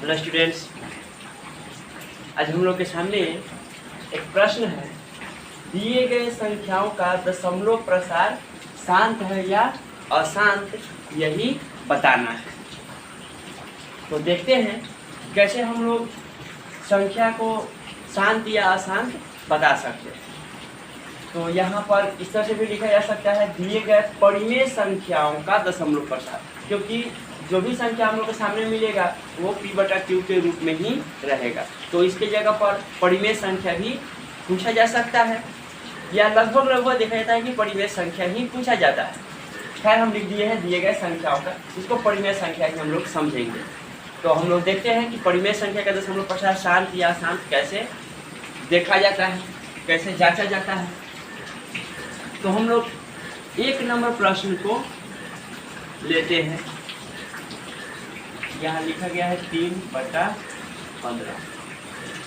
Hello students, आज हम लोग के सामने एक प्रश्न है। दिए गए संख्याओं का दशमलव प्रसार शांत है या अशांत, यही बताना है। तो देखते हैं कैसे हम लोग संख्या को शांत या अशांत बता सकते हैं। तो यहाँ पर इस तरह से भी लिखा जा सकता है, दिए गए परिमेय संख्याओं का दशमलव प्रसार, क्योंकि जो भी संख्या हम लोग के सामने मिलेगा वो p/q के रूप में ही रहेगा। तो इसके जगह पर परिमेय संख्या भी पूछा जा सकता है, या लगभग देखा जाता है कि परिमेय संख्या ही पूछा जाता है। खैर, हम लिख दिए हैं दिए गए संख्याओं का, इसको परिमेय संख्या ही हम लोग समझेंगे। तो हम लोग देखते हैं कि परिमेय संख्या का दशमलव प्रसार शांत या अशांत कैसे देखा जाता है, कैसे जांचा जाता है। तो हम लोग 1 नंबर प्रश्न को लेते हैं। यहाँ लिखा गया है 3/15।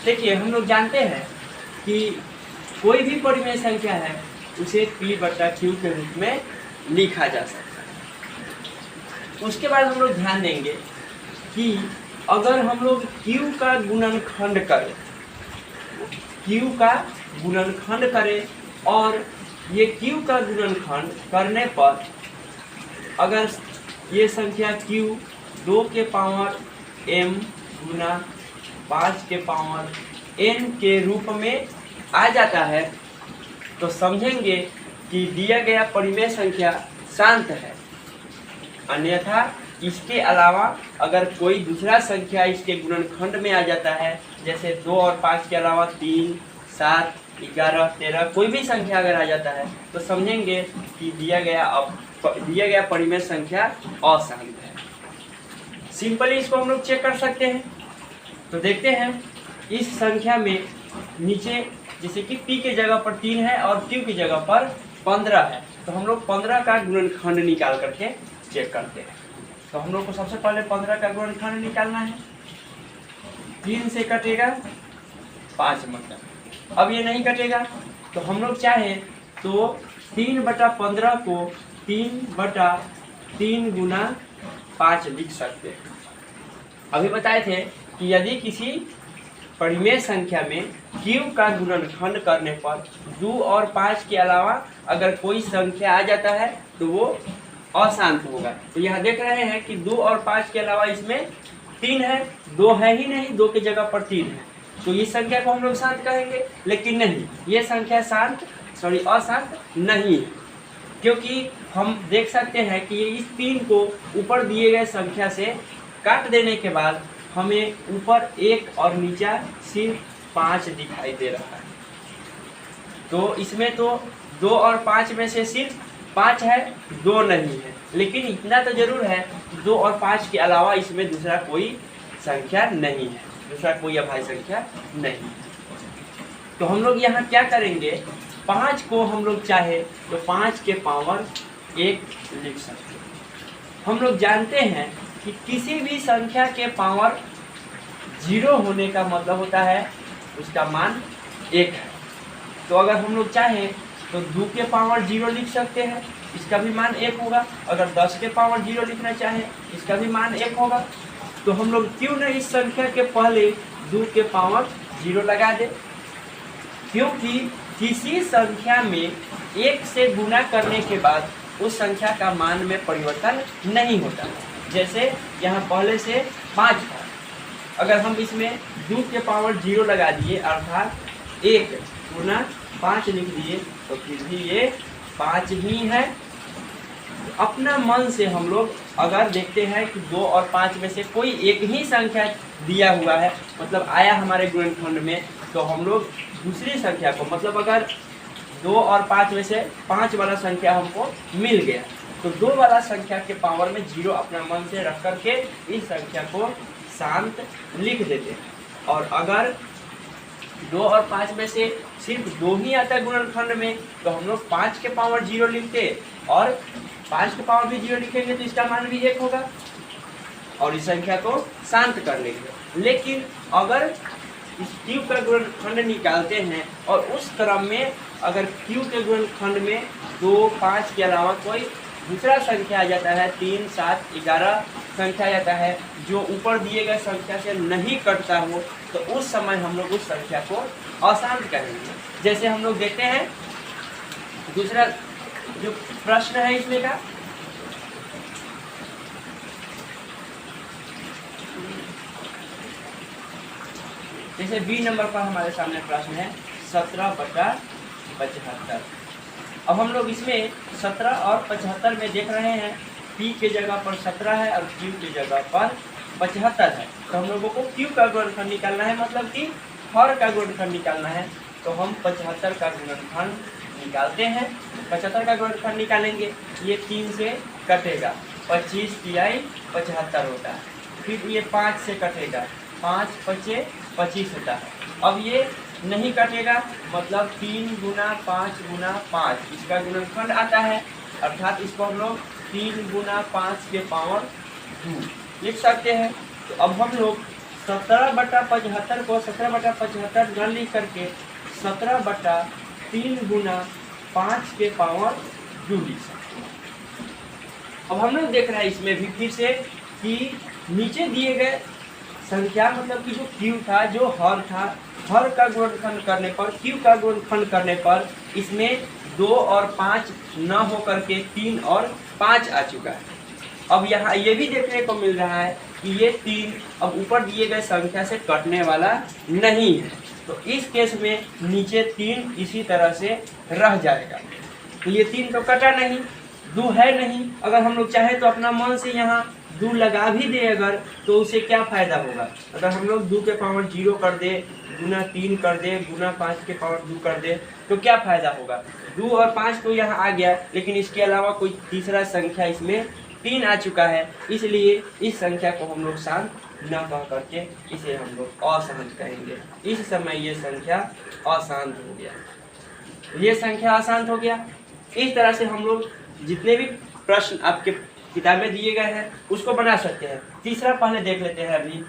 देखिए, हम लोग जानते हैं कि कोई भी परिमेय संख्या है उसे p/q के रूप में लिखा जा सकता है। उसके बाद हम लोग ध्यान देंगे कि अगर हम लोग q का गुणनखंड करें, q का गुणनखंड करें और ये q का गुणनखंड करने पर अगर ये संख्या q 2 के पावर m गुना 5 के पावर n के रूप में आ जाता है, तो समझेंगे कि दिया गया परिमेय संख्या शांत है। अन्यथा इसके अलावा अगर कोई दूसरा संख्या इसके गुणनखंड में आ जाता है, जैसे 2 और 5 के अलावा 3, 7, 11, 13 कोई भी संख्या अगर आ जाता है, तो समझेंगे कि दिया गया परिमेय संख्या अशांत है। सिंपली इसको हम लोग चेक कर सकते हैं। तो देखते हैं, इस संख्या में नीचे जैसे कि p के जगह पर 3 है और q की जगह पर 15 है, तो हम लोग 15 का गुणनखंड निकाल करके चेक करते हैं। तो हम लोग को सबसे पहले 15 का गुणनखंड निकालना है। 3 से कटेगा 5 मतलब, अब ये नहीं कटेगा, तो हम लोग चाहे तो 3/15 को 3/3 गुना 5 लिख सकते हैं। अभी बताए थे कि यदि किसी परिमेय संख्या में q का गुणनखंड करने पर 2 और 5 के अलावा अगर कोई संख्या आ जाता है तो वो अशांत होगा। तो यहाँ देख रहे हैं कि 2 और 5 के अलावा इसमें 3 है, 2 है ही नहीं, 2 की जगह पर 3 है, तो इस संख्या को हम लोग शांत कहेंगे। लेकिन नहीं, ये संख्या अशांत नहीं है, क्योंकि हम देख सकते हैं कि इस 3 को ऊपर दिए गए संख्या से काट देने के बाद हमें ऊपर 1 और नीचे सिर्फ 5 दिखाई दे रहा है। तो इसमें तो 2 और 5 में से सिर्फ 5 है, 2 नहीं है। लेकिन इतना तो जरूर है, 2 और 5 के अलावा इसमें दूसरा कोई संख्या नहीं है, दूसरा कोई अभाज्य संख्या नहीं है। तो हम लोग यहाँ क्या करेंगे, 5 को हम लोग चाहे तो 5 के पावर 1 लिख सकते हैं। हम लोग जानते हैं कि किसी भी संख्या के पावर 0 होने का मतलब होता है उसका मान 1 है। तो अगर हम लोग चाहें तो 2 के पावर 0 लिख सकते हैं, इसका भी मान 1 होगा। अगर 10 के पावर 0 लिखना चाहें, इसका भी मान 1 होगा। तो हम लोग क्यों न इस संख्या के पहले 2 के पावर 0 लगा दें, क्योंकि किसी संख्या में 1 से गुना करने के बाद उस संख्या का मान में परिवर्तन नहीं होता। जैसे यहाँ पहले से 5 था, अगर हम इसमें 2 के पावर 0 लगा दिए अर्थात 1 गुना 5 लिख दिए, तो फिर भी ये 5 ही है। अपना मन से हम लोग अगर देखते हैं कि 2 और 5 में से कोई एक ही संख्या दिया हुआ है, मतलब आया हमारे गुणनखंड में, तो हम लोग दूसरी संख्या को, मतलब अगर 2 और 5 में से 5 वाला संख्या हमको मिल गया, तो 2 वाला संख्या के पावर में 0 अपना मन से रख करके इस संख्या को शांत लिख देते हैं। और अगर 2 और 5 में से सिर्फ 2 ही आता है गुणनखंड में, तो हम लोग 5 के पावर 0 लिखते और 5 के पावर भी 0 लिखेंगे, तो इसका मान भी 1 होगा और इस संख्या को शांत कर लेंगे। लेकिन अगर इस q का गुणनखंड निकालते हैं और उस क्रम में अगर q के गुणनखंड में 2, 5 के अलावा कोई दूसरा संख्या आ जाता है 3, 7, 11 संख्या आ जाता है जो ऊपर दिए गए संख्या से नहीं कटता हो, तो उस समय हम लोग उस संख्या को अशांत कहेंगे। जैसे हम लोग देखते हैं दूसरा जो प्रश्न है इसमें का, जैसे बी नंबर पर हमारे सामने प्रश्न है 17/75। अब हम लोग इसमें 17 और 75 में देख रहे हैं P के जगह पर 17 है और Q के जगह पर 75 है। तो हम लोगों को Q का गुणनखंड निकालना है, मतलब कि हर का गुणनखंड निकालना है। तो हम 75 का गुणनखंड निकालते हैं। 75 का गुणनखंड निकालेंगे, ये 3 से कटेगा, 25 तिहाई 75 होता है। फिर ये 5 से कटेगा, 5 5 25 होता है। अब ये नहीं कटेगा, मतलब 3 गुना 5 गुना 5 इसका गुणनखंड आता है, अर्थात इसको हम लोग 3 गुना 5 के पावर 2 लिख सकते हैं। तो अब हम लोग 17/75 को 17/75 न लिख करके 17/3 गुना 5 के पावर 2 लिख सकते हैं। अब हम लोग देख रहे हैं इसमें भी फिर से कि नीचे दिए गए संख्या, मतलब कि जो Q था, जो हर था, हर का गुणनखंड करने पर, Q का गुणनखंड करने पर इसमें 2 और 5 न हो करके 3 और 5 आ चुका है। अब यहाँ ये भी देखने को मिल रहा है कि ये 3 अब ऊपर दिए गए संख्या से कटने वाला नहीं है। तो इस केस में नीचे 3 इसी तरह से रह जाएगा। तो ये 3 तो कटा नहीं, 2 है नहीं। अगर हम लोग चाहे तो अपना मन से यहाँ 2 लगा भी दे अगर, तो उसे क्या फ़ायदा होगा। अगर हम लोग 2 के पावर 0 कर दे, गुना 3 कर दे, गुना 5 के पावर 2 कर दे, तो क्या फ़ायदा होगा। 2 और 5 तो यहाँ आ गया, लेकिन इसके अलावा कोई तीसरा संख्या इसमें 3 आ चुका है, इसलिए इस संख्या को हम लोग शांत न कह करके इसे हम लोग अशांत कहेंगे। इस समय ये संख्या अशांत हो गया, ये संख्या अशांत हो गया। इस तरह से हम लोग जितने भी प्रश्न आपके किताबें दिए गए हैं उसको बना सकते हैं। तीसरा पहले देख लेते हैं। अभी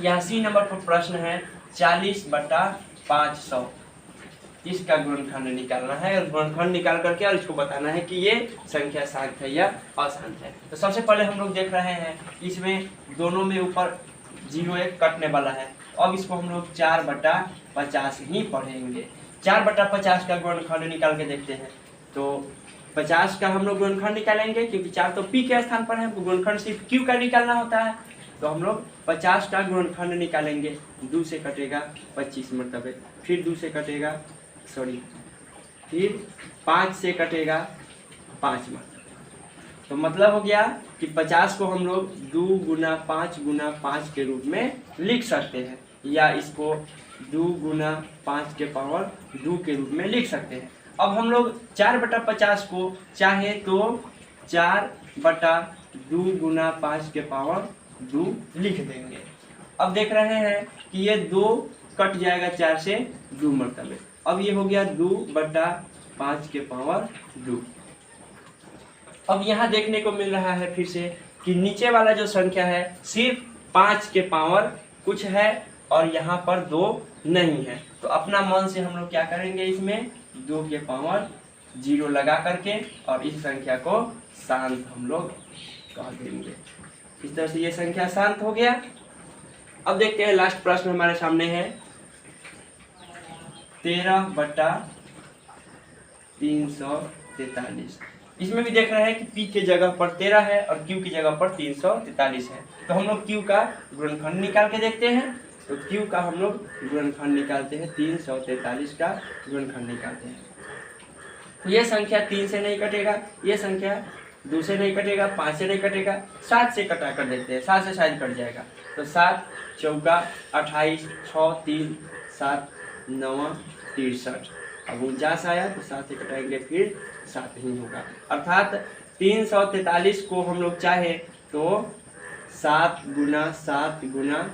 यहाँ C नंबर पर प्रश्न है 40/500, इसका गुणनखंड निकालना है और गुणनखंड निकाल करके और इसको बताना है कि ये संख्या शांत है या अशांत है। तो सबसे पहले हम लोग देख रहे हैं इसमें दोनों में ऊपर 0 1 कटने वाला है। अब इसको हम लोग 4/50 ही पढ़ेंगे। 4/50 का गुणनखंड निकाल के देखते हैं। तो 50 का हम लोग गुणनखंड निकालेंगे, क्योंकि 4 तो P के स्थान पर है, गुणनखंड सिर्फ Q का निकालना होता है। तो हम लोग 50 का गुणनखंड निकालेंगे। 2 से कटेगा 25 मरतबे, फिर 2 से कटेगा फिर 5 से कटेगा 5 मरतबे। तो मतलब हो गया कि 50 को हम लोग 2 गुना 5 गुना 5 के रूप में लिख सकते हैं, या इसको 2 गुना 5 के पावर 2 के रूप में लिख सकते हैं। अब हम लोग 4/50 को चाहे तो 4/2 गुना 5 के पावर 2 लिख देंगे। अब देख रहे हैं कि ये 2 कट जाएगा 4 से 2 मरतबे। अब ये हो गया 2/5 के पावर 2। अब यहाँ देखने को मिल रहा है फिर से कि नीचे वाला जो संख्या है सिर्फ 5 के पावर कुछ है और यहाँ पर 2 नहीं है। तो अपना मन से हम लोग क्या करेंगे, इसमें 2 के पावर 0 लगा करके और इस संख्या को शांत हम लोग कह देंगे। इस तरह से ये संख्या शांत हो गया। अब देखते हैं लास्ट प्रश्न हमारे सामने है 13/343। इसमें भी देख रहे हैं कि P के जगह पर 13 है और Q की जगह पर 343 है। तो हम लोग Q का गुणनखंड निकाल के देखते हैं। तो Q का हम लोग गुणनखंड निकालते हैं, 343 का गुणनखंड निकालते हैं। तो ये संख्या 3 से नहीं कटेगा, ये संख्या 2 से नहीं कटेगा, 5 से नहीं कटेगा, 7 से कटा कर देखते हैं। 7 से शायद कट जाएगा। तो 7 चौका 28, 6 3 7 9 63। अब 49 आया तो 7 से कटाएंगे फिर 7 ही होगा। अर्थात 343 को हम लोग चाहे तो 7 गुना 7 गुना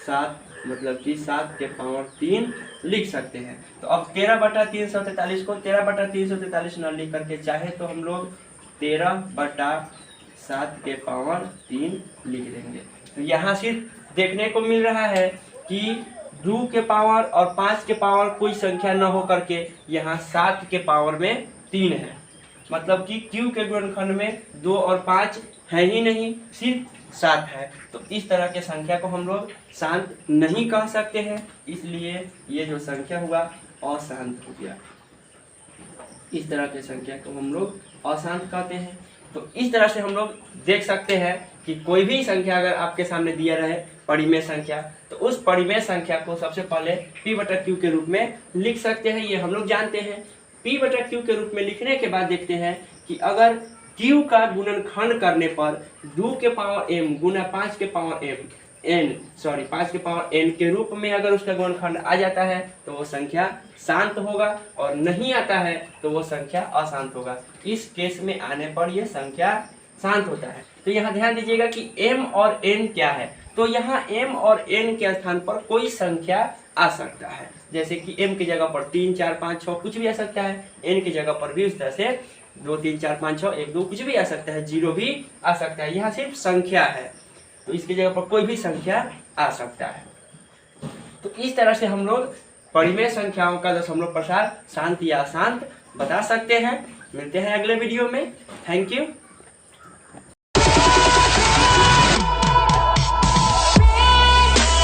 7 मतलब कि 7 के पावर 3 लिख सकते हैं। तो अब 13/343 को 13/343 न लिख करके चाहे तो हम लोग 13/7 के पावर 3 लिख देंगे। तो यहाँ सिर्फ देखने को मिल रहा है कि 2 के पावर और 5 के पावर कोई संख्या न हो करके यहाँ 7 के पावर में 3 है। मतलब कि q के गुणनखंड में 2 और 5 है ही नहीं, सिर्फ 7 है। तो इस तरह के संख्या को हम लोग शांत नहीं कह सकते हैं, इसलिए ये जो संख्या हुआ अशांत हो गया। इस तरह के संख्या को हम लोग अशांत कहते हैं। तो इस तरह से हम लोग देख सकते हैं कि कोई भी संख्या अगर आपके सामने दिया रहे परिमेय संख्या, तो उस परिमेय संख्या को सबसे पहले p/q के रूप में लिख सकते हैं, ये हम लोग जानते हैं। p/q के रूप में लिखने के बाद देखते हैं कि अगर q का गुणनखंड करने पर 2 के पावर m गुना 5 के पावर n के रूप में अगर उसका गुणनखंड आ जाता है तो वो संख्या शांत होगा, और नहीं आता है तो वो संख्या अशांत होगा। इस केस में आने पर यह संख्या शांत होता है। तो यहाँ ध्यान दीजिएगा कि m और n क्या है। तो यहाँ m और n के स्थान पर कोई संख्या आ सकता है, जैसे कि m की जगह पर 3, 4, 5, 6 कुछ भी आ सकता है, n की जगह पर भी उस तरह से 2, 3, 4, 5, 6, 1, 2 कुछ भी आ सकता है, 0 भी आ सकता है। यहाँ सिर्फ संख्या है, तो इसकी जगह पर कोई भी संख्या आ सकता है। तो इस तरह से हम लोग परिमेय संख्याओं का दशमलव प्रसार शांत या अशांत बता सकते हैं। मिलते हैं अगले वीडियो में। Thank you.